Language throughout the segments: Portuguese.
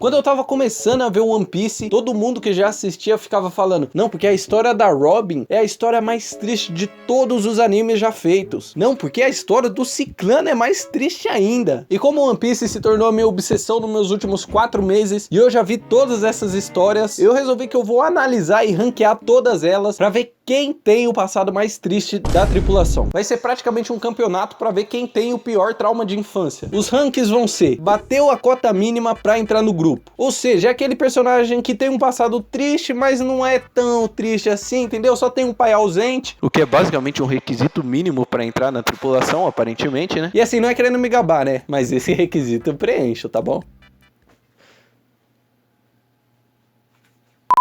Quando eu tava começando a ver One Piece, todo mundo que já assistia ficava falando: não, porque a história da Robin é a história mais triste de todos os animes já feitos. Não, porque a história do Ciclano é mais triste ainda. E como One Piece se tornou a minha obsessão nos meus últimos 4 meses, e eu já vi todas essas histórias, eu resolvi que eu vou analisar e ranquear todas elas pra ver quem tem o passado mais triste da tripulação. Vai ser praticamente um campeonato pra ver quem tem o pior trauma de infância. Os rankings vão ser: bateu a cota mínima pra entrar no grupo. Ou seja, é aquele personagem que tem um passado triste, mas não é tão triste assim, entendeu? Só tem um pai ausente, o que é basicamente um requisito mínimo pra entrar na tripulação, aparentemente, né? E assim, não é querendo me gabar, né? Mas esse requisito eu preencho, tá bom?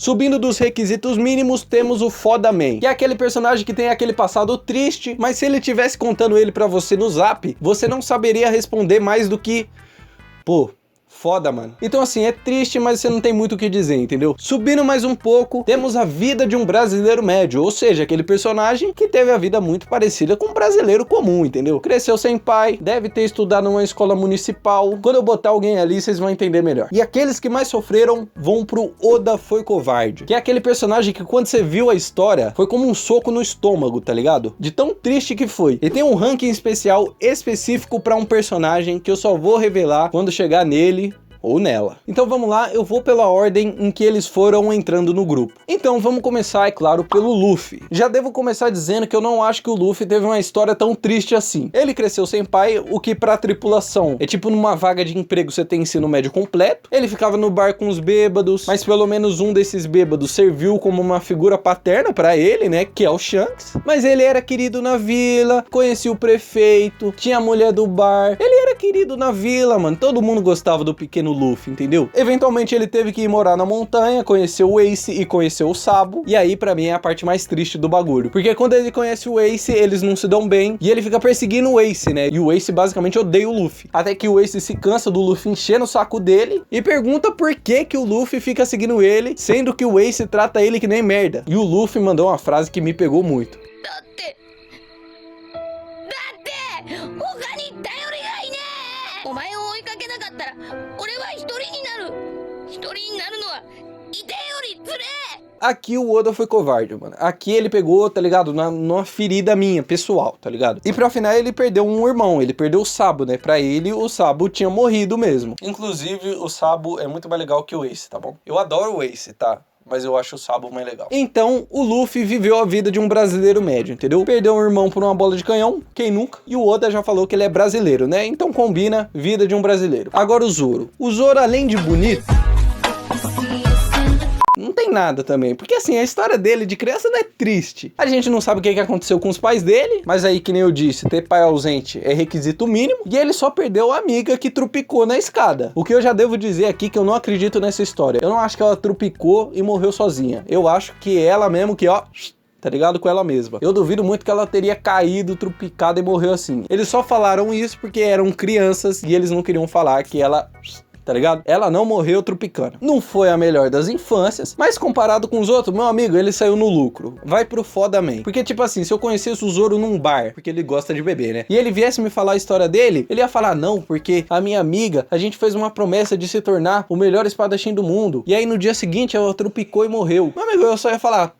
Subindo dos requisitos mínimos, temos o Foda Man, que é aquele personagem que tem aquele passado triste, mas se ele tivesse contando ele pra você no Zap, você não saberia responder mais do que: pô, foda, mano. Então assim, é triste, mas você não tem muito o que dizer, entendeu? Subindo mais um pouco, temos a vida de um brasileiro médio, ou seja, aquele personagem que teve a vida muito parecida com um brasileiro comum, entendeu? Cresceu sem pai, deve ter estudado numa escola municipal. Quando eu botar alguém ali, vocês vão entender melhor. E aqueles que mais sofreram vão pro Oda Foi Covarde, que é aquele personagem que quando você viu a história, foi como um soco no estômago, tá ligado? De tão triste que foi. E tem um ranking especial específico pra um personagem que eu só vou revelar quando chegar nele ou nela. Então vamos lá, eu vou pela ordem em que eles foram entrando no grupo. Então vamos começar, é claro, pelo Luffy. Já devo começar dizendo que eu não acho que o Luffy teve uma história tão triste assim. Ele cresceu sem pai, o que pra tripulação é tipo numa vaga de emprego você tem ensino médio completo. Ele ficava no bar com os bêbados, mas pelo menos um desses bêbados serviu como uma figura paterna pra ele, né, que é o Shanks. Mas ele era querido na vila, conhecia o prefeito, tinha a mulher do bar. Ele era querido na vila, mano. Todo mundo gostava do pequeno Luffy, entendeu? Eventualmente ele teve que ir morar na montanha, conhecer o Ace e conhecer o Sabo, e aí pra mim é a parte mais triste do bagulho, porque quando ele conhece o Ace, eles não se dão bem, e ele fica perseguindo o Ace, né? E o Ace basicamente odeia o Luffy, até que o Ace se cansa do Luffy enchendo o saco dele, e pergunta por que que o Luffy fica seguindo ele, sendo que o Ace trata ele que nem merda. E o Luffy mandou uma frase que me pegou muito: aqui o Oda foi covarde, mano. Aqui ele pegou, tá ligado? Numa ferida minha, pessoal, tá ligado? E pra final ele perdeu um irmão, ele perdeu o Sabo, né? Pra ele, o Sabo tinha morrido mesmo. Inclusive, o Sabo é muito mais legal que o Ace, tá bom? Eu adoro o Ace, tá? Mas eu acho o Sabo mais legal. Então, o Luffy viveu a vida de um brasileiro médio, entendeu? Perdeu um irmão por uma bola de canhão, quem nunca? E o Oda já falou que ele é brasileiro, né? Então combina, vida de um brasileiro. Agora o Zoro. O Zoro, além de bonito, não tem nada também, porque assim, a história dele de criança não é triste. A gente não sabe o que aconteceu com os pais dele, mas aí, que nem eu disse, ter pai ausente é requisito mínimo, e ele só perdeu a amiga que trupicou na escada. O que eu já devo dizer aqui, que eu não acredito nessa história. Eu não acho que ela trupicou e morreu sozinha. Eu acho que ela mesmo que, ó, tá ligado, com ela mesma. Eu duvido muito que ela teria caído, trupicado e morreu assim. Eles só falaram isso porque eram crianças e eles não queriam falar que ela, tá ligado? Ela não morreu trupicando. Não foi a melhor das infâncias, mas comparado com os outros, meu amigo, ele saiu no lucro. Vai pro Foda Man. Porque, tipo assim, se eu conhecesse o Zoro num bar, porque ele gosta de beber, né? E ele viesse me falar a história dele, ele ia falar: não, porque a minha amiga, a gente fez uma promessa de se tornar o melhor espadachim do mundo. E aí no dia seguinte ela trupicou e morreu. Meu amigo, eu só ia falar: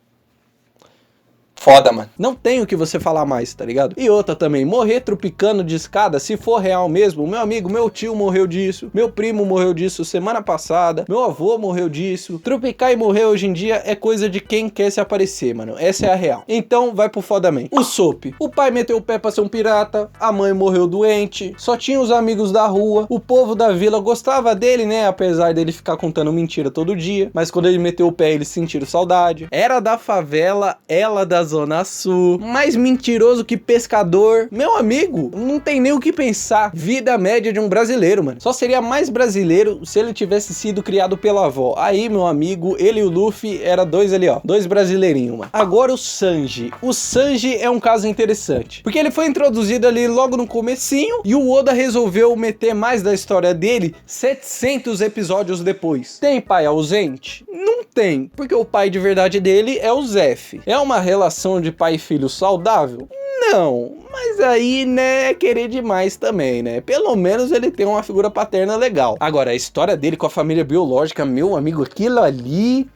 foda, mano. Não tem o que você falar mais, tá ligado? E outra também, morrer trupicando de escada, se for real mesmo, meu amigo, meu tio morreu disso, meu primo morreu disso semana passada, meu avô morreu disso. Trupicar e morrer hoje em dia é coisa de quem quer se aparecer, mano. Essa é a real. Então, vai pro Foda Man. O Sop. O pai meteu o pé pra ser um pirata, a mãe morreu doente, só tinha os amigos da rua, o povo da vila gostava dele, né? Apesar dele ficar contando mentira todo dia, mas quando ele meteu o pé, eles sentiram saudade. Era da favela, ela das Zona Sul, mais mentiroso que pescador. Meu amigo, não tem nem o que pensar. Vida média de um brasileiro, mano. Só seria mais brasileiro se ele tivesse sido criado pela avó. Aí, meu amigo, ele e o Luffy era dois ali, ó. Dois brasileirinhos, mano. Agora o Sanji. O Sanji é um caso interessante, porque ele foi introduzido ali logo no comecinho e o Oda resolveu meter mais da história dele 700 episódios depois. Tem pai ausente? Não Tem, porque o pai de verdade dele é o Zef. É uma relação de pai e filho saudável? Não, mas aí, né, é querer demais também, né? Pelo menos ele tem uma figura paterna legal. Agora, a história dele com a família biológica, meu amigo, aquilo ali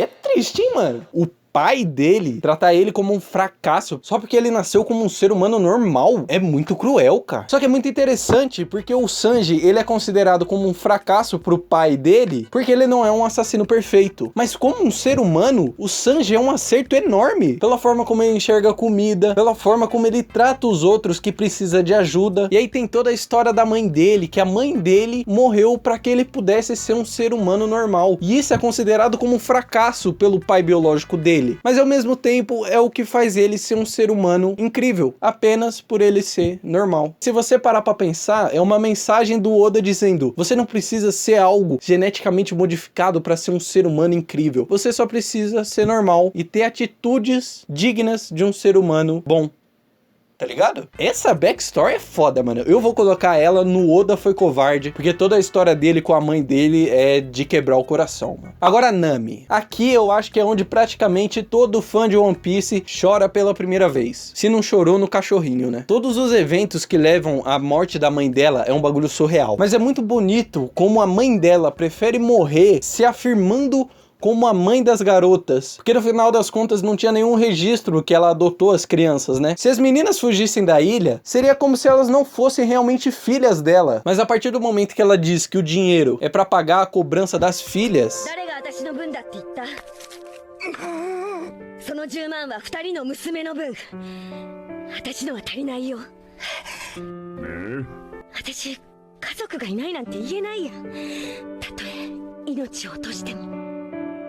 é triste, hein, mano? O pai dele tratar ele como um fracasso só porque ele nasceu como um ser humano normal é muito cruel, cara. Só que é muito interessante porque o Sanji, ele é considerado como um fracasso pro pai dele porque ele não é um assassino perfeito. Mas como um ser humano, o Sanji é um acerto enorme pela forma como ele enxerga a comida, pela forma como ele trata os outros que precisa de ajuda. E aí tem toda a história da mãe dele, que a mãe dele morreu para que ele pudesse ser um ser humano normal. E isso é considerado como um fracasso pelo pai biológico dele. Mas ao mesmo tempo é o que faz ele ser um ser humano incrível, apenas por ele ser normal. Se você parar pra pensar, é uma mensagem do Oda dizendo: você não precisa ser algo geneticamente modificado para ser um ser humano incrível. Você só precisa ser normal e ter atitudes dignas de um ser humano bom. Tá ligado? Essa backstory é foda, mano. Eu vou colocar ela no Oda Foi Covarde, porque toda a história dele com a mãe dele é de quebrar o coração, mano. Agora, Nami. Aqui eu acho que é onde praticamente todo fã de One Piece chora pela primeira vez. Se não chorou no cachorrinho, né? Todos os eventos que levam à morte da mãe dela é um bagulho surreal. Mas é muito bonito como a mãe dela prefere morrer se afirmando como a mãe das garotas, porque no final das contas não tinha nenhum registro que ela adotou as crianças, né? Se as meninas fugissem da ilha, seria como se elas não fossem realmente filhas dela. Mas a partir do momento que ela diz que o dinheiro é pra pagar a cobrança das filhas...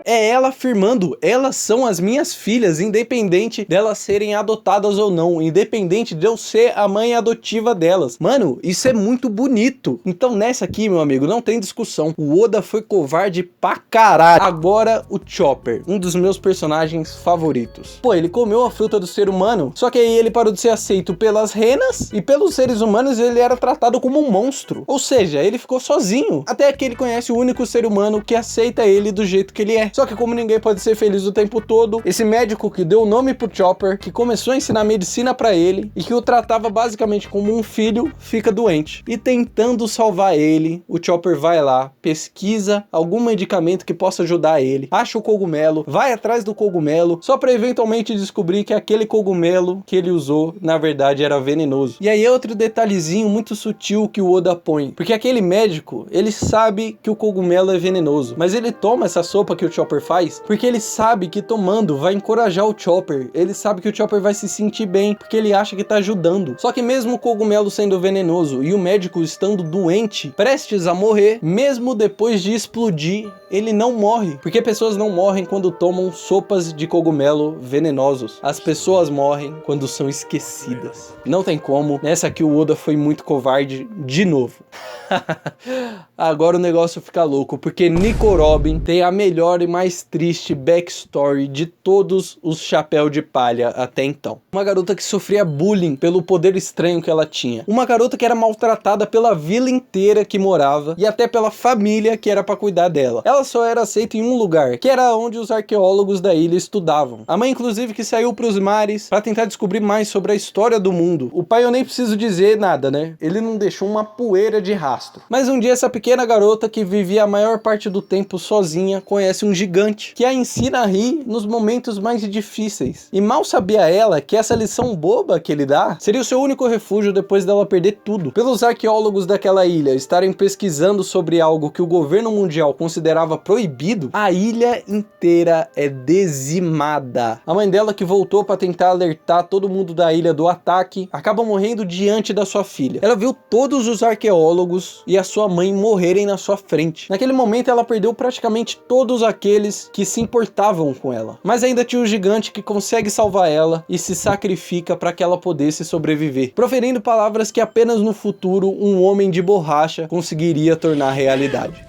É ela afirmando, elas são as minhas filhas, independente delas serem adotadas ou não, independente de eu ser a mãe adotiva delas. Mano, isso é muito bonito. Então nessa aqui, meu amigo, não tem discussão. O Oda foi covarde pra caralho. Agora o Chopper, um dos meus personagens favoritos. Pô, ele comeu a fruta do ser humano, só que aí ele parou de ser aceito pelas renas e pelos seres humanos ele era tratado como um monstro. Ou seja, ele ficou sozinho, até que ele conhece o único ser humano que aceita ele do jeito que ele é. Só que como ninguém pode ser feliz o tempo todo, esse médico que deu o nome pro Chopper, que começou a ensinar medicina pra ele e que o tratava basicamente como um filho, fica doente. E tentando salvar ele, o Chopper vai lá, pesquisa algum medicamento que possa ajudar ele, acha o cogumelo, vai atrás do cogumelo, só pra eventualmente descobrir que aquele cogumelo que ele usou, na verdade, era venenoso. E aí é outro detalhezinho muito sutil que o Oda põe, porque aquele médico, ele sabe que o cogumelo é venenoso, mas ele toma essa sopa que o Chopper faz, porque ele sabe que tomando vai encorajar o Chopper, ele sabe que o Chopper vai se sentir bem, porque ele acha que tá ajudando. Só que mesmo o cogumelo sendo venenoso e o médico estando doente, prestes a morrer, mesmo depois de explodir, ele não morre, porque pessoas não morrem quando tomam sopas de cogumelo venenosos. As pessoas morrem quando são esquecidas. Não tem como, nessa aqui o Oda foi muito covarde de novo. Agora o negócio fica louco, porque Nico Robin tem a melhor e mais triste backstory de todos os Chapéu de Palha até então. Uma garota que sofria bullying pelo poder estranho que ela tinha. Uma garota que era maltratada pela vila inteira que morava e até pela família que era pra cuidar dela. Ela só era aceita em um lugar, que era onde os arqueólogos da ilha estudavam. A mãe inclusive que saiu pros mares pra tentar descobrir mais sobre a história do mundo. O pai eu nem preciso dizer nada, né? Ele não deixou uma poeira de rastro. Mas um dia essa pequena garota que vivia a maior parte do tempo sozinha conhece um gigante que a ensina a rir nos momentos mais difíceis. E mal sabia ela que essa lição boba que ele dá seria o seu único refúgio depois dela perder tudo. Pelos arqueólogos daquela ilha estarem pesquisando sobre algo que o governo mundial considerava proibido, a ilha inteira é dizimada. A mãe dela, que voltou para tentar alertar todo mundo da ilha do ataque, acaba morrendo diante da sua filha. Ela viu todos os arqueólogos e a sua mãe morrerem na sua frente. Naquele momento ela perdeu praticamente todos aqueles que se importavam com ela. Mas ainda tinha o gigante que consegue salvar ela e se sacrifica para que ela pudesse sobreviver, proferindo palavras que apenas no futuro um homem de borracha conseguiria tornar realidade.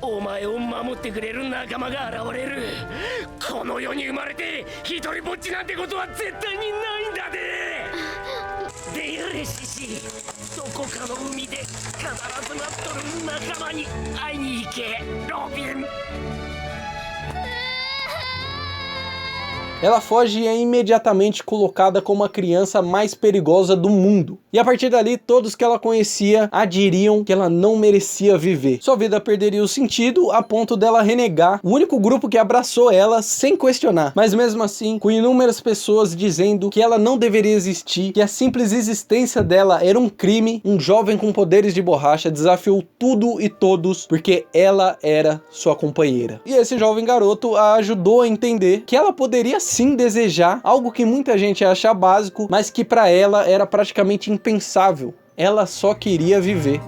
ela foge e é imediatamente colocada como a criança mais perigosa do mundo. E a partir dali, todos que ela conhecia a diriam que ela não merecia viver. Sua vida perderia o sentido a ponto dela renegar o único grupo que abraçou ela sem questionar. Mas mesmo assim, com inúmeras pessoas dizendo que ela não deveria existir, que a simples existência dela era um crime, um jovem com poderes de borracha desafiou tudo e todos porque ela era sua companheira. E esse jovem garoto a ajudou a entender que ela poderia sim desejar algo que muita gente acha básico, mas que para ela era praticamente impensável. Ela só queria viver.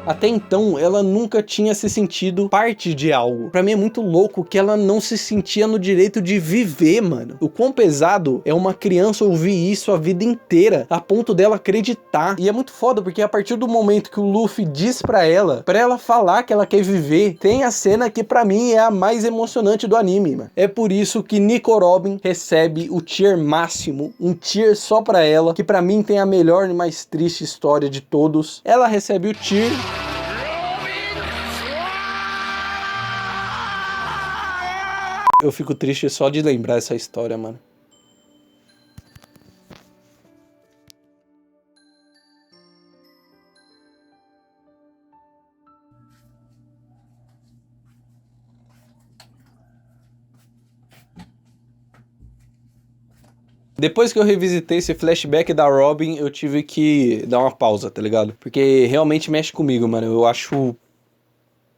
Até então, ela nunca tinha se sentido parte de algo. Pra mim é muito louco que ela não se sentia no direito de viver, mano. O quão pesado é uma criança ouvir isso a vida inteira, a ponto dela acreditar. E é muito foda, porque a partir do momento que o Luffy diz pra ela falar que ela quer viver, tem a cena que pra mim é a mais emocionante do anime, mano. É por isso que Nico Robin recebe o tier máximo, um tier só pra ela, que pra mim tem a melhor e mais triste história de todos. Ela recebe o tier... Eu fico triste só de lembrar essa história, mano. Depois que eu revisitei esse flashback da Robin, eu tive que dar uma pausa, tá ligado? Porque realmente mexe comigo, mano. Eu acho...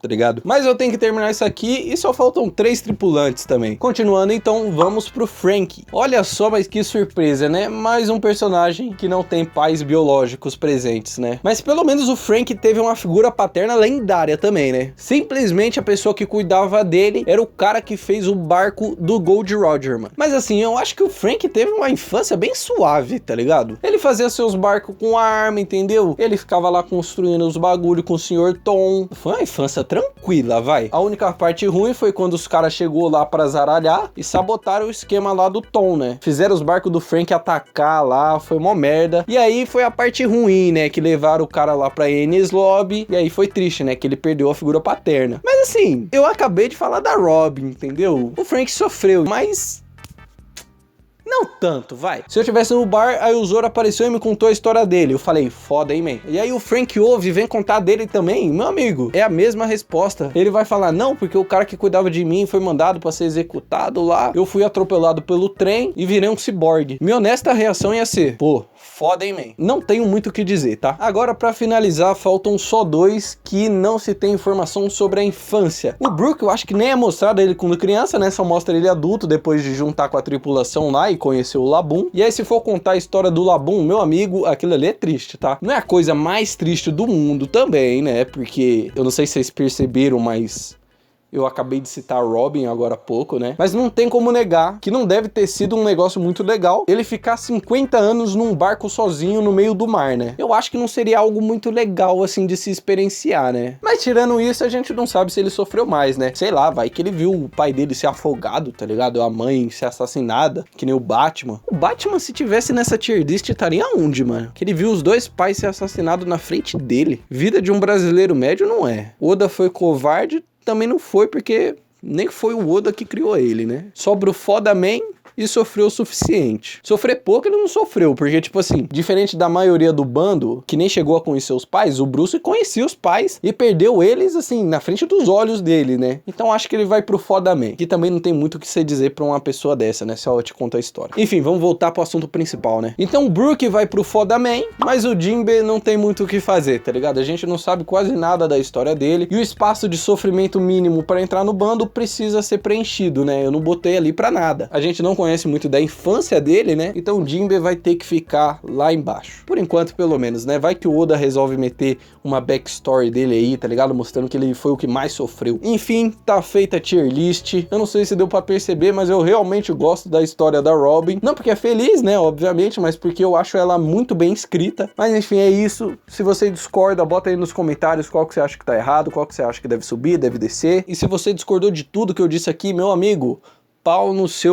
tá ligado? Mas eu tenho que terminar isso aqui e só faltam 3 tripulantes também. Continuando, então, vamos pro Franky. Olha só, mas que surpresa, né? Mais um personagem que não tem pais biológicos presentes, né? Mas pelo menos o Franky teve uma figura paterna lendária também, né? Simplesmente a pessoa que cuidava dele era o cara que fez o barco do Gold Roger, mano. Mas assim, eu acho que o Franky teve uma infância bem suave, tá ligado? Ele fazia seus barcos com arma, entendeu? Ele ficava lá construindo os bagulho com o Sr. Tom. Foi uma infância tranquila, vai. A única parte ruim foi quando os caras chegou lá pra zaralhar e sabotaram o esquema lá do Tom, né? Fizeram os barcos do Frank atacar lá, foi mó merda. E aí foi a parte ruim, né? Que levaram o cara lá pra Enies Lobby. E aí foi triste, né? Que ele perdeu a figura paterna. Mas assim, eu acabei de falar da Robin, entendeu? O Frank sofreu, mas... não tanto, vai. Se eu tivesse no bar, aí o Zoro apareceu e me contou a história dele. Eu falei, foda, hein, man. E aí o Frank ouve e vem contar dele também. Meu amigo, é a mesma resposta. Ele vai falar, não, porque o cara que cuidava de mim foi mandado pra ser executado lá. Eu fui atropelado pelo trem e virei um ciborgue. Minha honesta reação ia ser, pô, foda, hein, man. Não tenho muito o que dizer, tá? Agora, pra finalizar, faltam só 2 que não se tem informação sobre a infância. O Brook, eu acho que nem é mostrado ele quando criança, né? Só mostra ele adulto, depois de juntar com a tripulação lá e conhecer o Labum. E aí, se for contar a história do Labum, meu amigo, aquilo ali é triste, tá? Não é a coisa mais triste do mundo também, né? Porque, eu não sei se vocês perceberam, mas... eu acabei de citar Robin agora há pouco, né? Mas não tem como negar que não deve ter sido um negócio muito legal ele ficar 50 anos num barco sozinho no meio do mar, né? Eu acho que não seria algo muito legal, assim, de se experienciar, né? Mas tirando isso, a gente não sabe se ele sofreu mais, né? Sei lá, vai que ele viu o pai dele ser afogado, tá ligado? A mãe ser assassinada, que nem o Batman. O Batman, se tivesse nessa tier list, estaria onde, mano? Que ele viu os 2 pais ser assassinados na frente dele. Vida de um brasileiro médio não é. Oda foi covarde, também não foi, porque nem foi o Oda que criou ele, né? Sobra o Foda Man e sofreu o suficiente. Sofrer pouco ele não sofreu, porque, tipo assim, diferente da maioria do bando, que nem chegou a conhecer os pais, o Bruce conhecia os pais e perdeu eles, assim, na frente dos olhos dele, né? Então acho que ele vai pro Foda Man, que também não tem muito o que se dizer pra uma pessoa dessa, né? Só eu te conto a história. Enfim, vamos voltar pro assunto principal, né? Então o Brook vai pro Foda Man, mas o Jinbe não tem muito o que fazer, tá ligado? A gente não sabe quase nada da história dele, e o espaço de sofrimento mínimo pra entrar no bando precisa ser preenchido, né? Eu não botei ali pra nada. A gente não conhece muito da infância dele, né? Então o Jinbe vai ter que ficar lá embaixo. Por enquanto, pelo menos, né? Vai que o Oda resolve meter uma backstory dele aí, tá ligado? Mostrando que ele foi o que mais sofreu. Enfim, tá feita a tier list. Eu não sei se deu pra perceber, mas eu realmente gosto da história da Robin. Não porque é feliz, né? Obviamente, mas porque eu acho ela muito bem escrita. Mas enfim, é isso. Se você discorda, bota aí nos comentários qual que você acha que tá errado, qual que você acha que deve subir, deve descer. E se você discordou de tudo que eu disse aqui, meu amigo, pau no seu